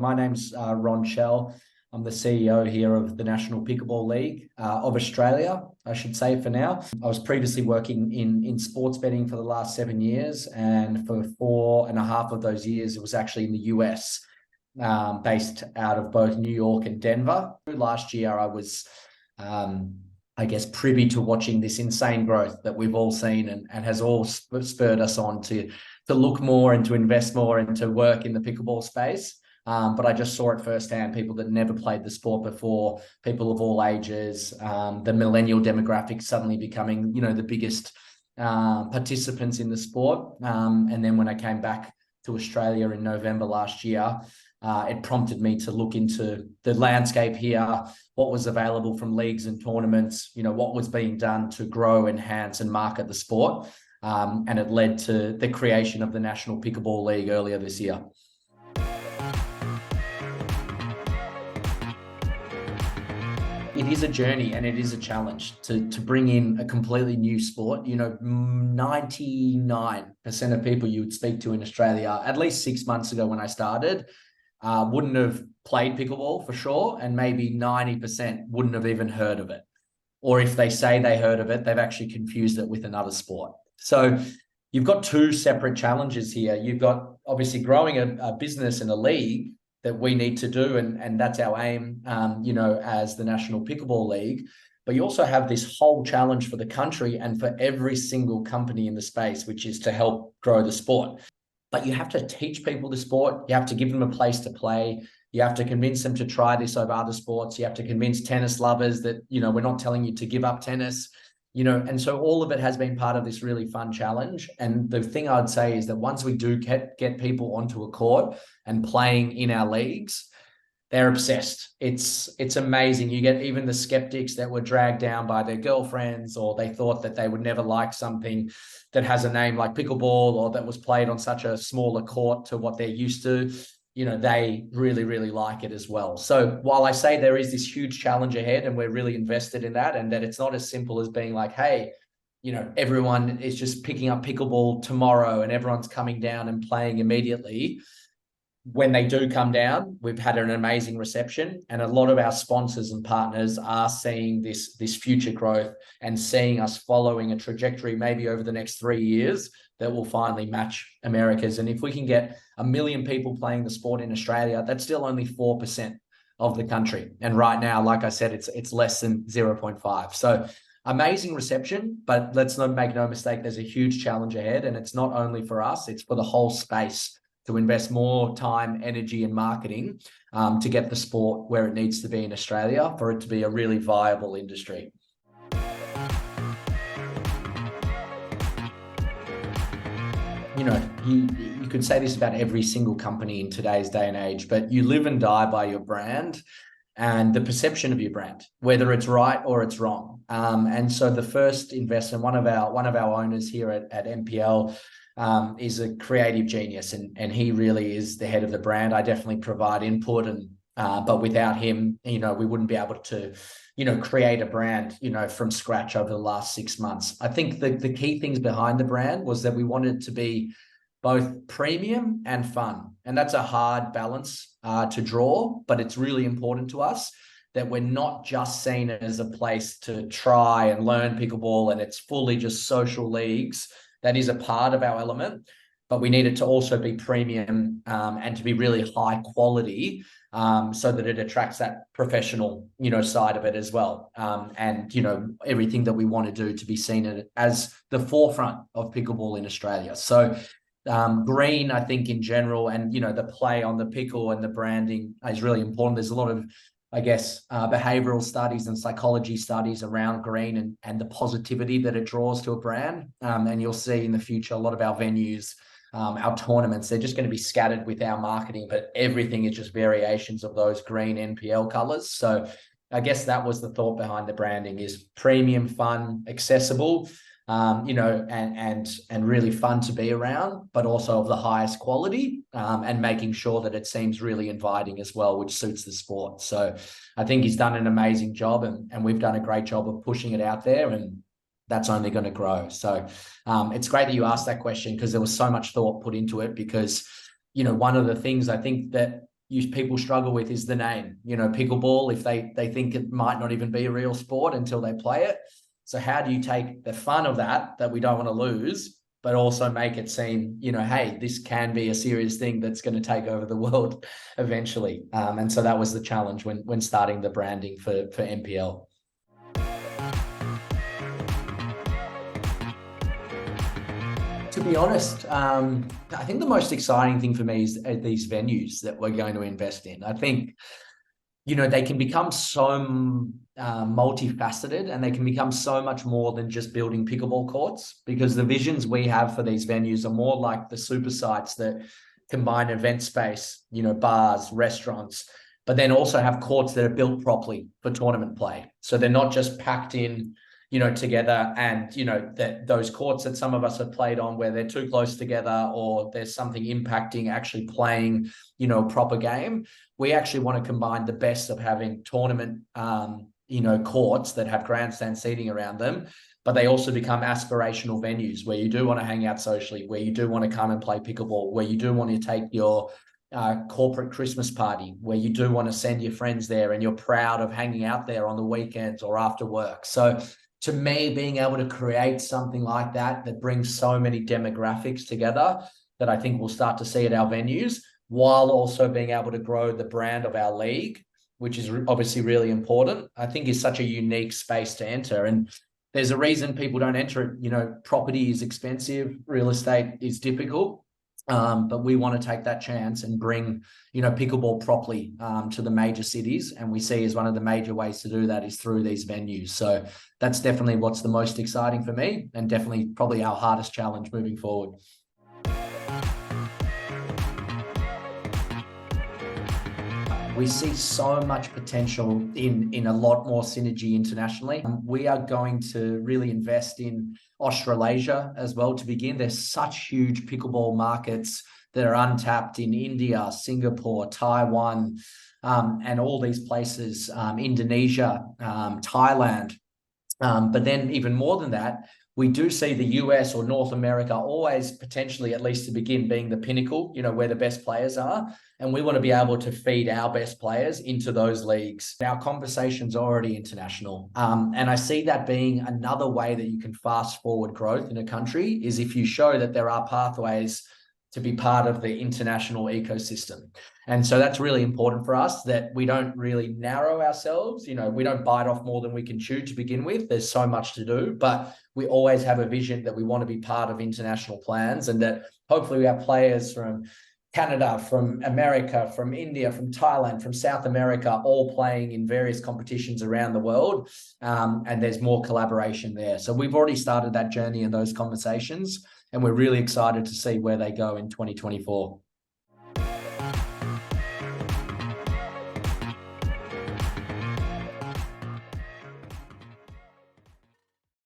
my name's Ron Shell. I'm the CEO here of the National Pickleball League of Australia, I should say for now. I was previously working in sports betting for the last 7 years, and for 4.5 of those years, it was actually in the US, based out of both New York and Denver. Last year, I was, privy to watching this insane growth that we've all seen and has all spurred us on to look more and to invest more and to work in the pickleball space. But I just saw it firsthand, people that never played the sport before, people of all ages, the millennial demographic suddenly becoming, the biggest participants in the sport. And then when I came back to Australia in November last year, it prompted me to look into the landscape here, what was available from leagues and tournaments, what was being done to grow, enhance, and market the sport. And it led to the creation of the National Pickleball League earlier this year. It is a journey and it is a challenge to bring in a completely new sport. 99% of people you would speak to in Australia, at least 6 months ago when I started, wouldn't have played pickleball for sure. And maybe 90% wouldn't have even heard of it. Or if they say they heard of it, they've actually confused it with another sport. So you've got two separate challenges here. You've got obviously growing a business and a league that we need to do, and that's our aim, as the National Pickleball League. But you also have this whole challenge for the country and for every single company in the space, which is to help grow the sport. But you have to teach people the sport. You have to give them a place to play. You have to convince them to try this over other sports. You have to convince tennis lovers that, we're not telling you to give up tennis, and so all of it has been part of this really fun challenge. And the thing I'd say is that once we do get people onto a court and playing in our leagues, they're obsessed. It's amazing. You get even the skeptics that were dragged down by their girlfriends, or they thought that they would never like something that has a name like pickleball, or that was played on such a smaller court to what they're used to. They really, really like it as well. So while I say there is this huge challenge ahead and we're really invested in that, and that it's not as simple as being like, hey, everyone is just picking up pickleball tomorrow and everyone's coming down and playing immediately. When they do come down, we've had an amazing reception, and a lot of our sponsors and partners are seeing this future growth and seeing us following a trajectory maybe over the next 3 years that will finally match America's. And if we can get 1 million people playing the sport in Australia, that's still only 4% of the country. And right now, like I said, it's less than 0.5. So amazing reception, but let's not make no mistake, there's a huge challenge ahead. And it's not only for us, it's for the whole space to invest more time, energy, and marketing to get the sport where it needs to be in Australia for it to be a really viable industry. You could say this about every single company in today's day and age, but you live and die by your brand and the perception of your brand, whether it's right or it's wrong. And so the first investment, one of our owners here at NPL, is a creative genius, and he really is the head of the brand. I definitely provide input, but without him, we wouldn't be able to, create a brand, from scratch over the last 6 months. I think the key things behind the brand was that we wanted to be both premium and fun. And that's a hard balance to draw, but it's really important to us that we're not just seen as a place to try and learn pickleball and it's fully just social leagues. That is a part of our element, but we need it to also be premium and to be really high quality so that it attracts that professional, side of it as well. And, everything that we want to do to be seen as the forefront of pickleball in Australia. So green, I think in general, and, the play on the pickle and the branding is really important. There's a lot of, behavioral studies and psychology studies around green and the positivity that it draws to a brand. And you'll see in the future, a lot of our venues, our tournaments, they're just going to be scattered with our marketing, but everything is just variations of those green NPL colors. So I guess that was the thought behind the branding, is premium, fun, accessible, and really fun to be around, but also of the highest quality, and making sure that it seems really inviting as well, which suits the sport. So I think he's done an amazing job, and we've done a great job of pushing it out there, and that's only going to grow. So it's great that you asked that question, because there was so much thought put into it, because, one of the things I think that people struggle with is the name, pickleball, if they think it might not even be a real sport until they play it. So how do you take the fun of that we don't want to lose, but also make it seem, hey, this can be a serious thing that's going to take over the world eventually. And so that was the challenge when starting the branding for NPL. To be honest, I think the most exciting thing for me is these venues that we're going to invest in. I think, they can become so multifaceted, and they can become so much more than just building pickleball courts, because the visions we have for these venues are more like the super sites that combine event space, bars, restaurants, but then also have courts that are built properly for tournament play. So they're not just packed in, together, and, that those courts that some of us have played on where they're too close together, or there's something impacting actually playing, a proper game. We actually want to combine the best of having tournament, courts that have grandstand seating around them, but they also become aspirational venues where you do want to hang out socially, where you do want to come and play pickleball, where you do want to take your corporate Christmas party, where you do want to send your friends there and you're proud of hanging out there on the weekends or after work. So to me, being able to create something like that brings so many demographics together, that I think we'll start to see at our venues, while also being able to grow the brand of our league, which is obviously really important, I think is such a unique space to enter. And there's a reason people don't enter it. Property is expensive, real estate is difficult. But we want to take that chance and bring, pickleball properly to the major cities. And we see as one of the major ways to do that is through these venues. So that's definitely what's the most exciting for me, and definitely probably our hardest challenge moving forward. We see so much potential in a lot more synergy internationally. We are going to really invest in Australasia as well to begin. There's such huge pickleball markets that are untapped in India, Singapore, Taiwan, and all these places, Indonesia, Thailand. But then even more than that, we do see the US or North America always potentially, at least to begin, being the pinnacle, where the best players are. And we want to be able to feed our best players into those leagues. Our conversation's already international. And I see that being another way that you can fast forward growth in a country, is if you show that there are pathways to be part of the international ecosystem. And so that's really important for us, that we don't really narrow ourselves. We don't bite off more than we can chew to begin with. There's so much to do, but we always have a vision that we want to be part of international plans, and that hopefully we have players from Canada, from America, from India, from Thailand, from South America, all playing in various competitions around the world. And there's more collaboration there. So we've already started that journey and those conversations, and we're really excited to see where they go in 2024.